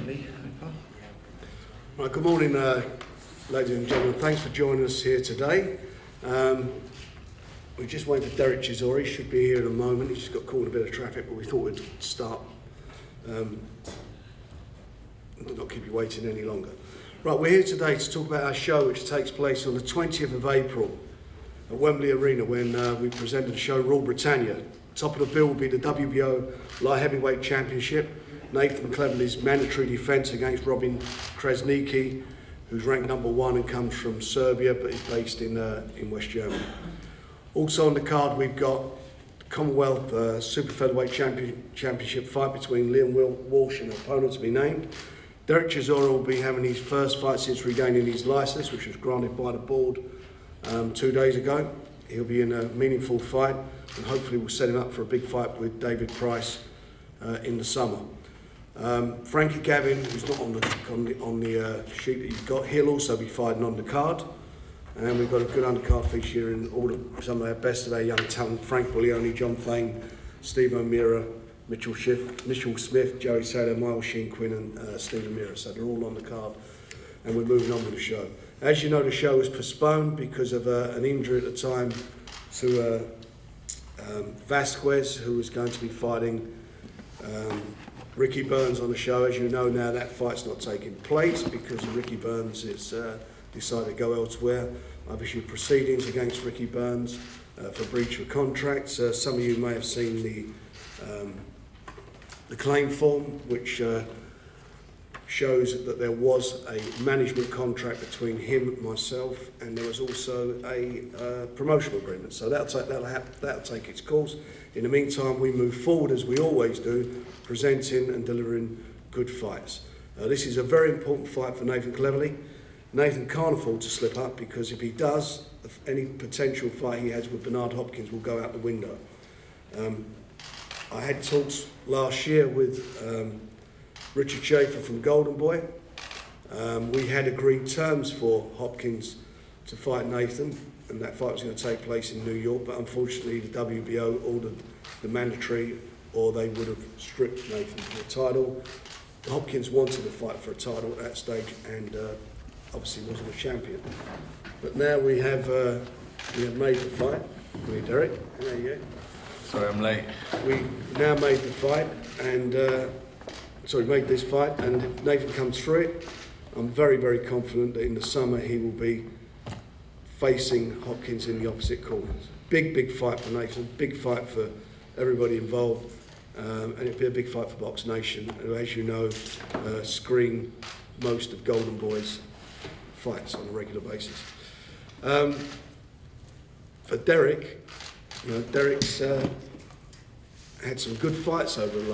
Lee. Right, good morning, ladies and gentlemen. Thanks for joining us here today. We're just waiting for Dereck Chisora. He should be here in a moment. He's just got caught in a bit of traffic, but we thought we'd start. Not keep you waiting any longer. Right, we're here today to talk about our show, which takes place on the 20th of April at Wembley Arena, when we presented the show Britannia. Top of the bill will be the WBO Light Heavyweight Championship. Nathan Cleverley's mandatory defence against Robin Krasniqi, who's ranked #1 and comes from Serbia, but is based in West Germany. Also on the card, we've got the Commonwealth Super Featherweight Championship fight between Liam Walsh and an opponent to be named. Dereck Chisora will be having his first fight since regaining his licence, which was granted by the board 2 days ago. He'll be in a meaningful fight, and hopefully we'll set him up for a big fight with David Price in the summer. Frankie Gavin, who's not on the sheet that you've got, he'll also be fighting on the card. And we've got a good undercard feature in all of some of our best of our young talent: Frank Buglioni, John Thane, Steve O'Meara, Mitchell Smith, Joey Saylor, Miles Shinquin and Steve O'Meara. So they're all on the card, and we're moving on with the show. As you know, the show was postponed because of an injury at the time to Vasquez, who was going to be fighting Ricky Burns on the show. As you know now, that fight's not taking place because Ricky Burns has decided to go elsewhere. I've issued proceedings against Ricky Burns for breach of contracts. Some of you may have seen the claim form, which shows that there was a management contract between him and myself, and there was also a promotional agreement. So that'll take its course. In the meantime, we move forward as we always do, presenting and delivering good fights. This is a very important fight for Nathan Cleverley. Nathan can't afford to slip up, because if he does, any potential fight he has with Bernard Hopkins will go out the window. I had talks last year with Richard Schaefer from Golden Boy. We had agreed terms for Hopkins to fight Nathan, and that fight was going to take place in New York, but unfortunately the WBO ordered the mandatory, or they would have stripped Nathan for a title. Hopkins wanted to fight for a title at that stage, and obviously wasn't a champion. But now we have made the fight. Me, Dereck, there you go. Sorry, I'm late. We now made the fight, and made this fight, and if Nathan comes through it, I'm very, very confident that in the summer he will be facing Hopkins in the opposite corner. Big, big fight for Nathan, big fight for everybody involved, and it'll be a big fight for Box Nation, who, as you know, screen most of Golden Boy's fights on a regular basis. For Dereck, Dereck's had some good fights over the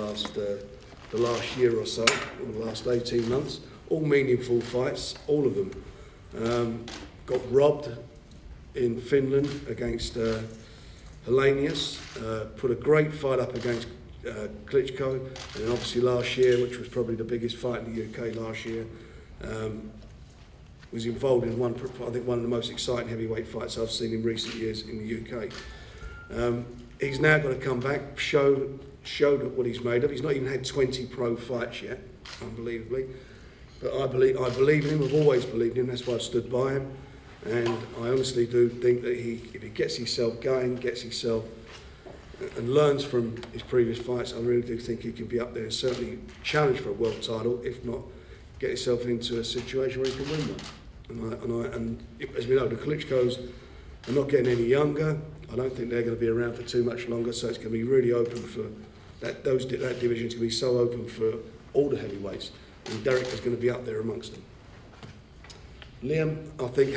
last year or so, or the last 18 months, all meaningful fights, all of them. Got robbed in Finland against Helenius, put a great fight up against Klitschko, and then obviously last year, which was probably the biggest fight in the UK last year, was involved in one of the most exciting heavyweight fights I've seen in recent years in the UK. He's now got to come back, show what he's made of. He's not even had 20 pro fights yet, unbelievably. But I believe in him. I've always believed in him. That's why I've stood by him. And I honestly do think that if he gets himself going, and learns from his previous fights, I really do think he can be up there and certainly challenge for a world title, if not get himself into a situation where he can win one. And as we know, the Klitschkos are not getting any younger. I don't think they're going to be around for too much longer, so it's going to be really open for that division is going to be so open for all the heavyweights, and Dereck is going to be up there amongst them. Liam, I think,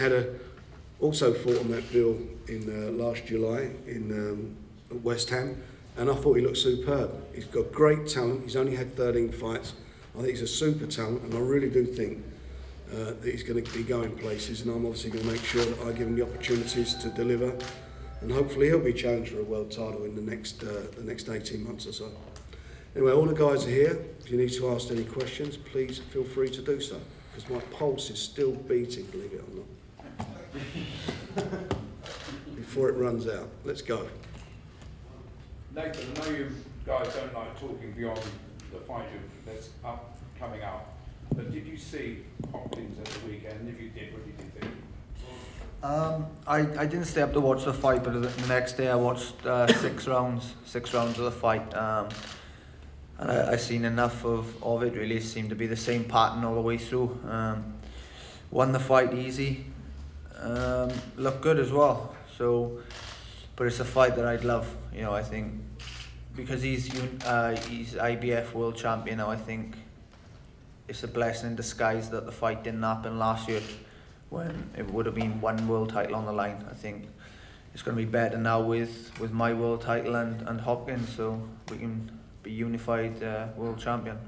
also fought on that bill in last July in West Ham, and I thought he looked superb. He's got great talent. He's only had 13 fights. I think he's a super talent, and I really do think that he's going to be going places, and I'm obviously going to make sure that I give him the opportunities to deliver, and hopefully he'll be challenged for a world title in the next 18 months or so. Anyway, all the guys are here. If you need to ask any questions, please feel free to do so, because my pulse is still beating, believe it or not, before it runs out. Let's go. Nathan, I know you guys don't like talking beyond the fight that's coming up. But did you see Hopkins at the weekend? If you did, what did you think? I didn't stay up to watch the fight, but the next day I watched 6 rounds of the fight. And I seen enough of it. Really, it seemed to be the same pattern all the way through. Won the fight easy. Looked good as well. So, but it's a fight that I'd love. You know, I think because he's IBF world champion now. I think it's a blessing in disguise that the fight didn't happen last year, when it would have been 1 world title on the line. I think it's going to be better now with my world title and Hopkins, so we can be unified world champion.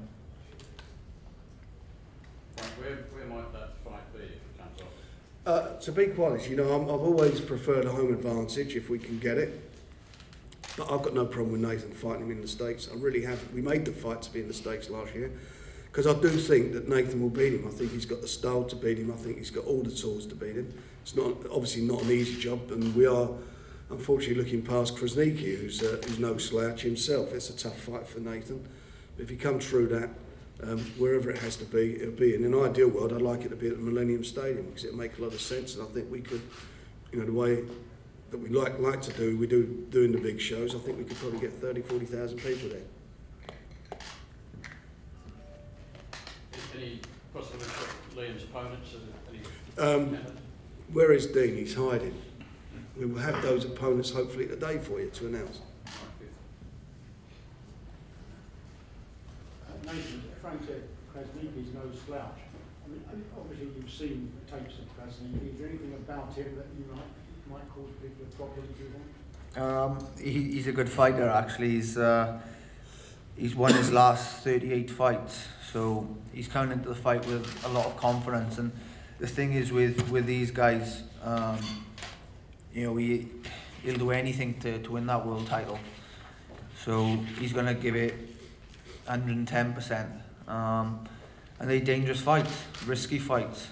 Where might that fight be if it comes off? To be quite honest, you know, I've always preferred a home advantage if we can get it. But I've got no problem with Nathan fighting him in the States. I really haven't. We made the fight to be in the States last year, because I do think that Nathan will beat him. I think he's got the style to beat him. I think he's got all the tools to beat him. It's obviously not an easy job, and we are unfortunately looking past Krasniqi, who's no slouch himself. It's a tough fight for Nathan. But if he comes through that, wherever it has to be, it'll be. In an ideal world, I'd like it to be at the Millennium Stadium, because it'll make a lot of sense, and I think we could, you know, the way that we like to do, we do doing the big shows, I think we could probably get 40,000 people there. Any possibility of Liam's opponents? Where is Dean? He's hiding. We will have those opponents hopefully today for you to announce. Nathan, Frank said Krasniqi's no slouch. I mean, obviously you've seen tapes of Krasniqi. Is there anything about him that you might cause people a problem, do you think? He's a good fighter, actually. He's won his last 38 fights, so he's coming into the fight with a lot of confidence. And the thing is with these guys, you know, he'll do anything to win that world title. So he's going to give it 110%. And they're dangerous fights, risky fights.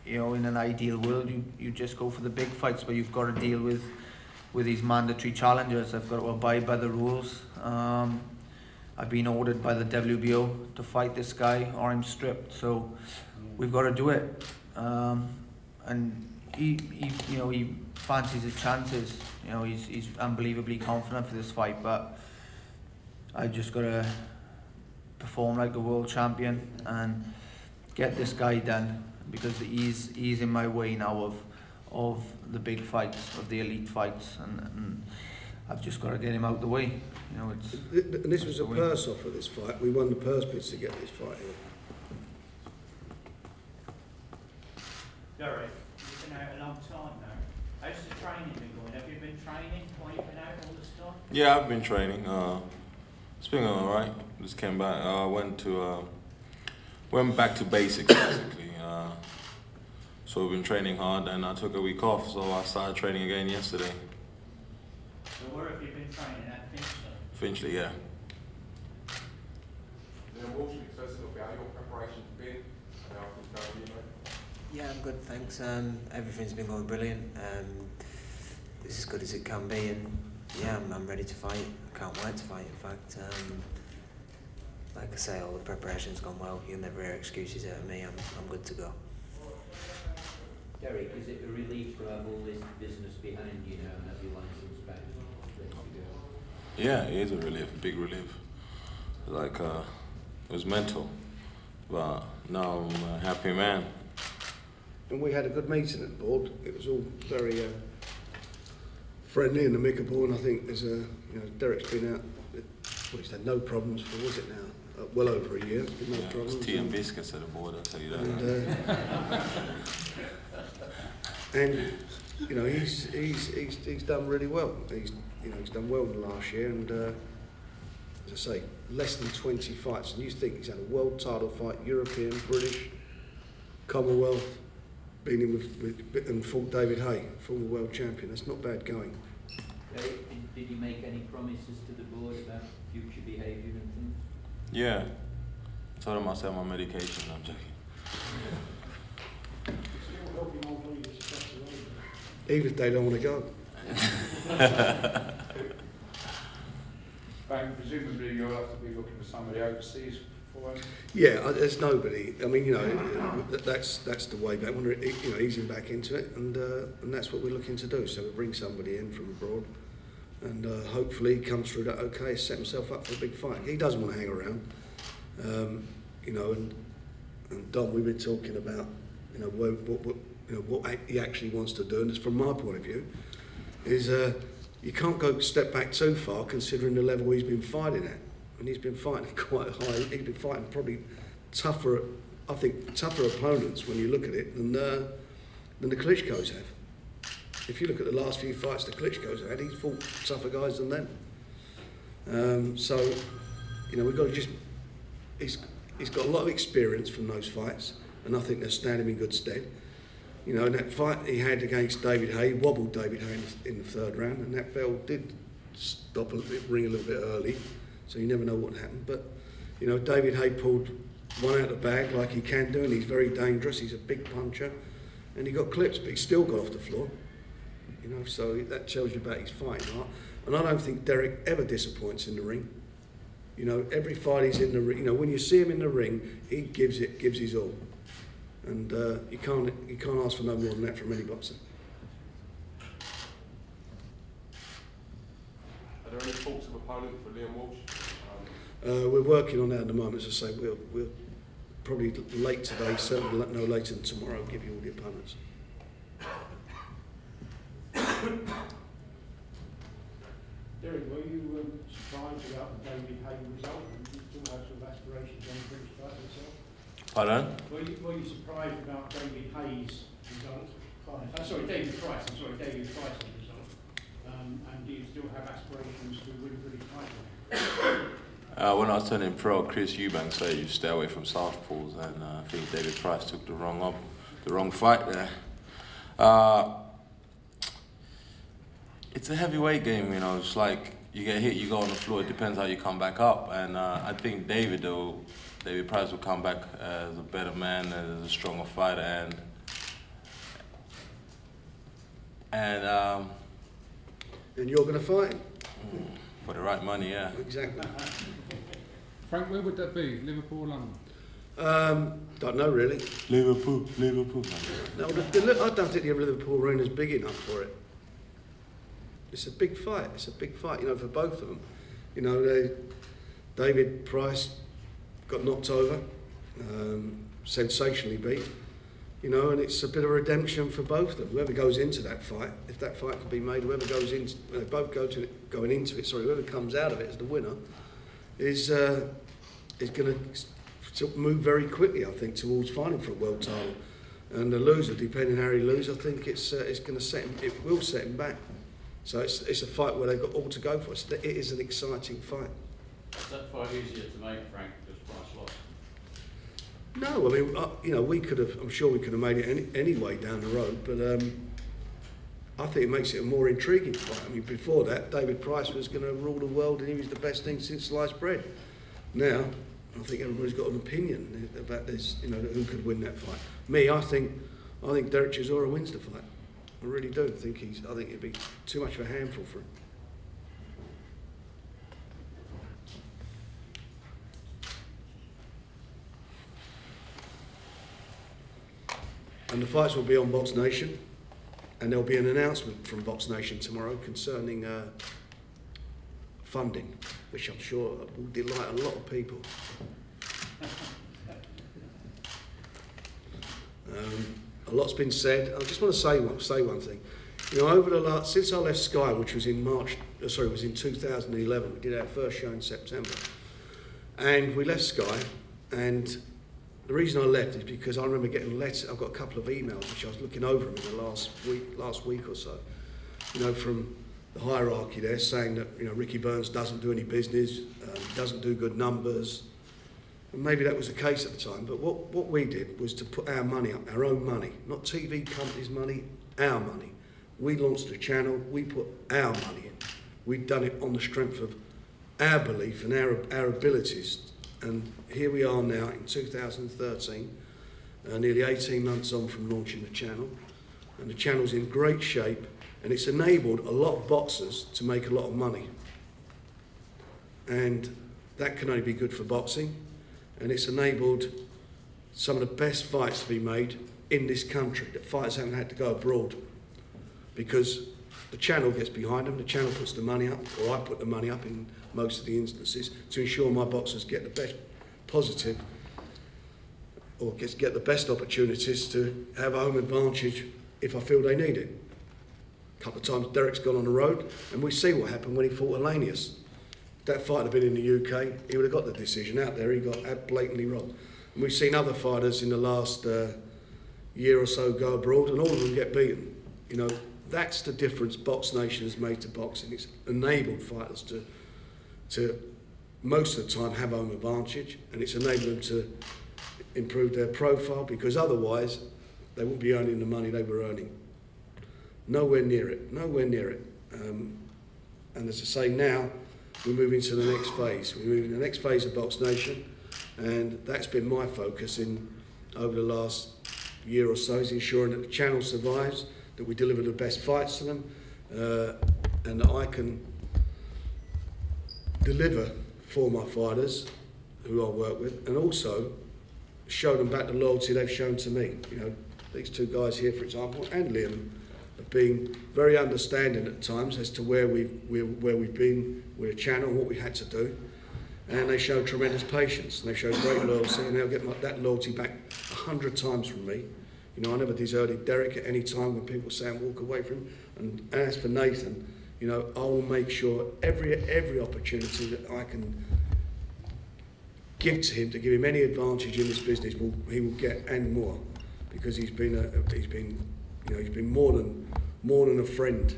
You know, in an ideal world, you just go for the big fights, but you've got to deal with these mandatory challengers. I've got to abide by the rules. I've been ordered by the WBO to fight this guy, or I'm stripped. So we've got to do it. And he fancies his chances. You know, he's unbelievably confident for this fight. But I just got to perform like a world champion and get this guy done, because he's in my way now of the big fights, of the elite fights, and I've just got to get him out the way. You know, and this was a purse offer, this fight. We won the purse bids to get this fight here. Dereck, you've been out a long time now. How's the training been going? Have you been training while you've been out all this time? Yeah, I've been training. It's been all right. Just came back. Went back to basics basically. So we've been training hard, and I took a week off, so I started training again yesterday. So where have you been training at Finchley? Finchley, yeah. Walsh, express a little bit how your preparation's been and how things going with you, mate? Yeah, I'm good, thanks. Everything's been going brilliant. It's as good as it can be, and yeah, I'm ready to fight. I can't wait to fight, in fact. Like I say, all the preparation's gone well. You'll never hear excuses out of me. I'm good to go. Dereck, is it a relief to have all this business behind you now and have your license back? Yeah, it is a relief, a big relief. Like, it was mental, but now I'm a happy man. And we had a good meeting at the board. It was all very friendly and amicable, and I think there's Derek's been out, he's had no problems for, was it now? Well over a year. No problems. It's tea and biscuits at the board, I'll tell you that. And you know, he's done really well. He's done well in the last year, and as I say, less than 20 fights. And you think he's had a world title fight, European, British, Commonwealth, been in with and fought David Hay, former world champion. That's not bad going. Did you make any promises to the board about future behaviour and things? Yeah, I told him I said my medication. I'm joking. Even if they don't want to go. Frank, presumably you'll have to be looking for somebody overseas for way? Yeah, there's nobody. I mean, you know, that's the way back. When you know, easing back into it, and that's what we're looking to do. So we bring somebody in from abroad, and hopefully he comes through that okay, set himself up for a big fight. He doesn't want to hang around, you know. And Don, we've been talking about, you know, what he actually wants to do, and it's from my point of view, is you can't go step back too far considering the level he's been fighting at. And he's been fighting quite high. He's been fighting probably tougher, I think, tougher opponents when you look at it than the Klitschko's have. If you look at the last few fights the Klitschko's had, he's fought tougher guys than them. So, you know, we've got to just. He's got a lot of experience from those fights, and I think they'll stand him in good stead. You know, in that fight he had against David Hay, wobbled David Hay in the third round, and that bell did stop a little bit, ring a little bit early. So you never know what happened. But, you know, David Hay pulled one out of the bag like he can do, and he's very dangerous. He's a big puncher. And he got clips, but he still got off the floor. You know, so that tells you about his fighting art. And I don't think Dereck ever disappoints in the ring. You know, every fight he's in the ring, you know, when you see him in the ring, he gives his all. And you can't ask for no more than that from any boxer. Are there any thoughts of opponent for Liam Walsh? We're working on that at the moment. As I say, we'll probably late today, certainly no later than tomorrow, give you all the opponents. Dereck, were you surprised about the David Hay result? And do you still have some aspirations on the British fight itself? Pardon? Were you surprised about David Hay's result? David Price's result. And do you still have aspirations to win the British title? When I was turning pro, Chris Eubanks said you stay away from southpaws, and I think David Price took the wrong fight there. It's a heavyweight game, you know. It's like you get hit, you go on the floor. It depends how you come back up, and I think David Price will come back as a better man, as a stronger fighter, and you're going to fight him? For the right money, yeah. Exactly. Frank, where would that be? Liverpool or London? Don't know really. Liverpool. No, I don't think the Liverpool arena's big enough for it. It's a big fight. You know, for both of them. You know, David Price got knocked over, sensationally beat. You know, and it's a bit of a redemption for both of them. Whoever goes into that fight, if that fight can be made, whoever goes into, they both going into it. Sorry, whoever comes out of it as the winner is going to move very quickly, I think, towards fighting for a world title. And the loser, depending how he loses, I think it's going to set him. It will set him back. So it's a fight where they've got all to go for. It is an exciting fight. Is that fight easier to make, Frank, because Price lost? No, I mean, you know, we could have. I'm sure we could have made it anyway down the road, but I think it makes it a more intriguing fight. I mean, before that, David Price was going to rule the world, and he was the best thing since sliced bread. Now, I think everybody's got an opinion about this. You know, who could win that fight? Me, I think Dereck Chisora wins the fight. I really do. I think it'd be too much of a handful for him. And the fights will be on Box Nation, and there'll be an announcement from Box Nation tomorrow concerning funding, which I'm sure will delight a lot of people. A lot's been said. I just want to say one thing. You know, since I left Sky, which was in 2011, we did our first show in September, and we left Sky, and the reason I left is because I remember getting letters. I've got a couple of emails which I was looking over them in the last week or so. You know, from the hierarchy there, saying that, you know, Ricky Burns doesn't do any business, doesn't do good numbers, and maybe that was the case at the time. But what we did was to put our money up, our own money, not TV companies' money, our money. We launched a channel. We put our money in. We'd done it on the strength of our belief and our abilities. And here we are now in 2013, nearly 18 months on from launching the channel. And the channel's in great shape, and it's enabled a lot of boxers to make a lot of money. And that can only be good for boxing. and it's enabled some of the best fights to be made in this country, that fighters haven't had to go abroad, because the channel gets behind them, the channel puts the money up, or I put the money up in most of the instances, to ensure my boxers get the best positive, or get the best opportunities to have a home advantage if I feel they need it. A couple of times Dereck's gone on the road, and we see what happened when he fought Elanius. If that fight had been in the UK, he would have got the decision out there. He got blatantly wrong. And we've seen other fighters in the last year or so go abroad, and all of them get beaten. You know, that's the difference Box Nation has made to boxing. It's enabled fighters to most of the time have home advantage, and it's enabled them to improve their profile, because otherwise they wouldn't be earning the money they were earning. Nowhere near it, nowhere near it. And as I say, now we're moving to the next phase. We're moving to the next phase of Box Nation, and that's been my focus over the last year or so, is ensuring that the channel survives, that we deliver the best fights to them, and that I can deliver for my fighters who I work with, and also show them back the loyalty they've shown to me. You know, these two guys here, for example, and Liam, have been very understanding at times as to where we've been with a channel, what we had to do, and they showed tremendous patience, and they showed great loyalty, and they'll get that loyalty back 100 times from me. You know, I never deserted Dereck at any time when people say walk away from him. And as for Nathan, you know, I will make sure every opportunity that I can give to him, to give him any advantage in this business, he will get, and more, because he's been more than a friend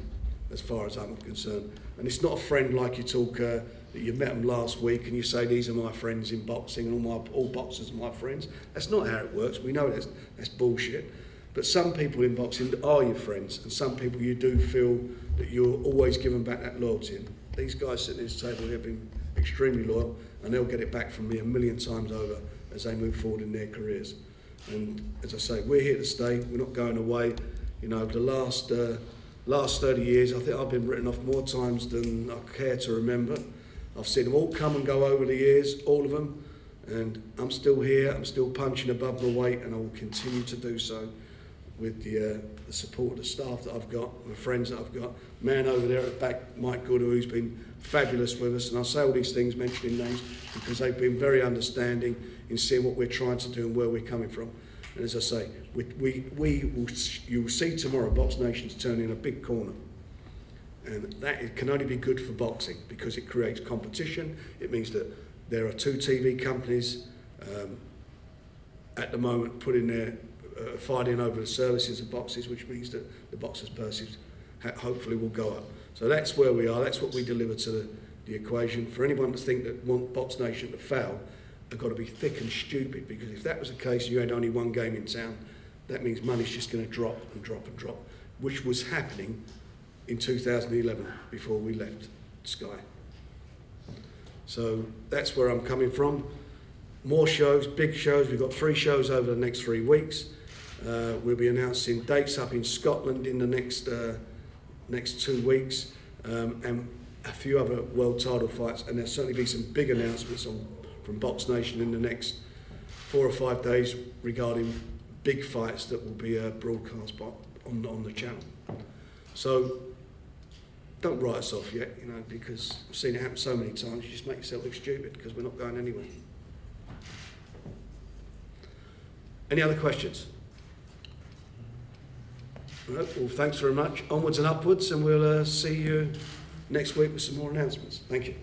as far as I'm concerned. And it's not a friend like you talk that you met them last week and you say these are my friends in boxing and all boxers are my friends. That's not how it works. We know that's bullshit. But some people in boxing are your friends, and some people you do feel that you're always giving back that loyalty. And these guys sitting at this table here have been extremely loyal, and they'll get it back from me 1,000,000 times over as they move forward in their careers. And as I say, we're here to stay. We're not going away. You know, the last 30 years, I think I've been written off more times than I care to remember. I've seen them all come and go over the years, all of them, and I'm still here. I'm still punching above my weight, and I will continue to do so with the support of the staff that I've got, my friends that I've got. Man over there at the back, Mike Gooder, who's been fabulous with us, and I say all these things, mentioning names, because they've been very understanding in seeing what we're trying to do and where we're coming from. And as I say, you will see tomorrow Box Nation's turning a big corner. And that can only be good for boxing, because it creates competition. It means that there are 2 TV companies at the moment putting their fighting over the services of boxes, which means that the boxers' purses hopefully will go up. So that's where we are. That's what we deliver to the equation. For anyone to think that want Box Nation to fail, they've got to be thick and stupid, because if that was the case, you had only one game in town, that means money's just going to drop and drop and drop, which was happening in 2011 before we left Sky. So that's where I'm coming from. More shows, big shows. We've got 3 shows over the next 3 weeks. We'll be announcing dates up in Scotland in the next 2 weeks, and a few other world title fights, and there'll certainly be some big announcements from Box Nation in the next 4 or 5 days regarding big fights that will be broadcast on the channel. So don't write us off yet, you know, because I've seen it happen so many times. You just make yourself look stupid, because we're not going anywhere. Any other questions? Well, thanks very much. Onwards and upwards, and we'll see you next week with some more announcements. Thank you.